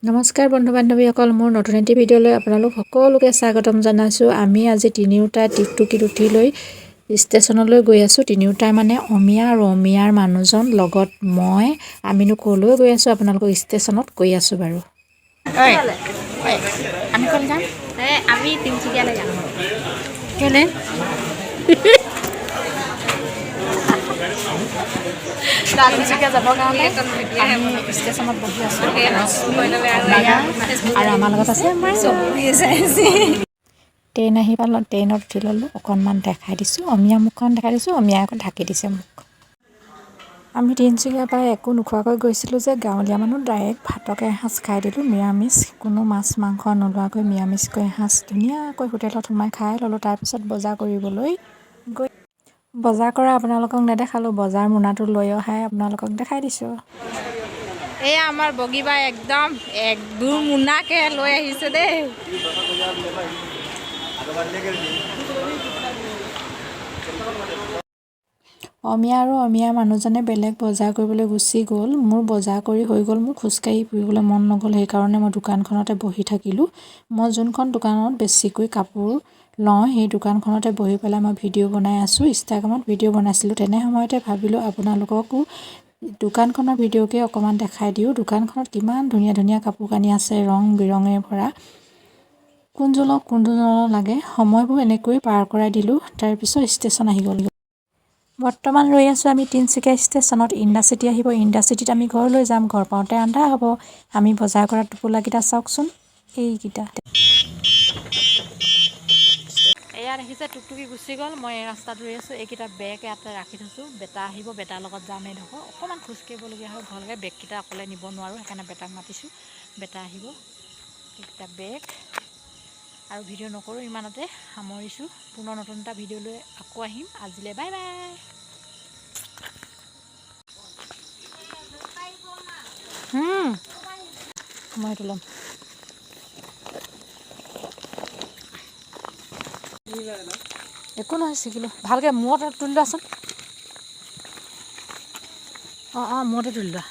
নমস্কাৰ বন্ধু বান্ধৱীসকল, মোৰ নতুন এটি ভিডিঅ'লৈ আপোনালোক সকলোকে স্বাগতম জনাইছোঁ। আমি আজি তিনিওটাই টিকটুকিত উঠি লৈ ষ্টেচনলৈ গৈ আছোঁ। তিনিওটাই মানে অমিয়া আৰু অমিয়াৰ মানুহজন লগত মই। আমিনো ক'লৈ গৈ আছোঁ, আপোনালোকক ষ্টেচনত কৈ আছোঁ বাৰু। আমি ক'লৈ যাম? আমি তিনিচুকীয়ালৈ যাম। কেলে? তিনিচুকীয়া যাবৰ কাৰণে আমি ষ্টেচনত বহি আছোঁ। আৰু আমাৰ লগত আছে ট্ৰেইন আহি পালোঁ, ট্ৰেইনত উঠি ল'লোঁ। অকণমান দেখাই দিছোঁ, অমিয়া মুখখন দেখাই দিছোঁ, অমিয়াই আকৌ ঢাকি দিছে মোক। আমি তিনিচুকীয়াৰ পৰা একো নোখোৱাকৈ গৈছিলোঁ যে, গাঁৱলীয়া মানুহ ডাইৰেক্ট ভাতকে এসাঁজ খাই দিলোঁ, নিৰামিষ। কোনো মাছ মাংস নোলোৱাকৈ নিৰামিষকৈ এসাঁজ ধুনীয়াকৈ হোটেলত সোমাই খাই ল'লোঁ। তাৰপিছত বজাৰ কৰিবলৈ গৈ বজাৰ কৰা আপোনালোকক নেদেখালোঁ, বজাৰ মোনাটো লৈ অহাই আপোনালোকক দেখাই দিছোঁ। এয়া আমাৰ বগীবাই একদম দুই মোনাকে লৈ আহিছে দেই। অমিয়া আৰু অমিয়াৰ মানুহজনে বেলেগ বজাৰ কৰিবলৈ গুচি গ'ল। মোৰ বজাৰ কৰি হৈ গ'ল, মোৰ খোজকাঢ়ি ফুৰিবলৈ মন নগ'ল, সেইকাৰণে মই দোকানখনতে বহি থাকিলোঁ। মই যোনখন দোকানত বেছিকৈ কাপোৰ লওঁ, সেই দোকানখনতে বহি পেলাই মই ভিডিঅ' বনাই আছোঁ। ইনষ্টাগ্ৰামত ভিডিঅ' বনাইছিলোঁ। তেনে সময়তে ভাবিলোঁ আপোনালোককো দোকানখনৰ ভিডিঅ'কে অকণমান দেখাই দিওঁ। দোকানখনত কিমান ধুনীয়া ধুনীয়া কাপোৰ কানি আছে, ৰং বিৰঙে ভৰা। কোনযোৰ লাগে, সময়বোৰ এনেকৈ পাৰ কৰাই দিলোঁ। তাৰপিছত ষ্টেচন আহি গ'ল। বৰ্তমান ৰৈ আছোঁ আমি তিনিচুকীয়া ষ্টেচনত। ইণ্ডাচিটি আহিব, ইণ্ডাচিটিত আমি ঘৰলৈ যাম। ঘৰ পাওঁতে আন্ধাৰ হ'ব। আমি বজাৰ কৰা টোপোলাকেইটা চাওকচোন, এইকেইটা। এয়া দেখিছে টুকটুকি গুচি গ'ল। মই এই ৰাস্তাত ৰৈ আছোঁ। এইকেইটা বেগ ইয়াতে ৰাখি থৈছোঁ। বেটা আহিব, বেটাৰ লগত যাম। এইডোখৰ অকণমান খোজকাঢ়িবলগীয়া হয় ঘৰলৈকে, বেগকেইটা অকলে নিব নোৱাৰোঁ, সেইকাৰণে বেটাক মাতিছোঁ। বেটা আহিব। এইকেইটা বেগ আৰু ভিডিঅ' নকৰোঁ, ইমানতে সামৰিছোঁ। পুনৰ নতুন এটা ভিডিঅ' লৈ আকৌ আহিম। আজিলৈ বাই বাই। মই এইটো ল'ম। একো নহয়, ছিগিলোঁ। ভালকৈ মূৰতে তুলি লোৱাচোন। অঁ মূৰতে তুলি লোৱা।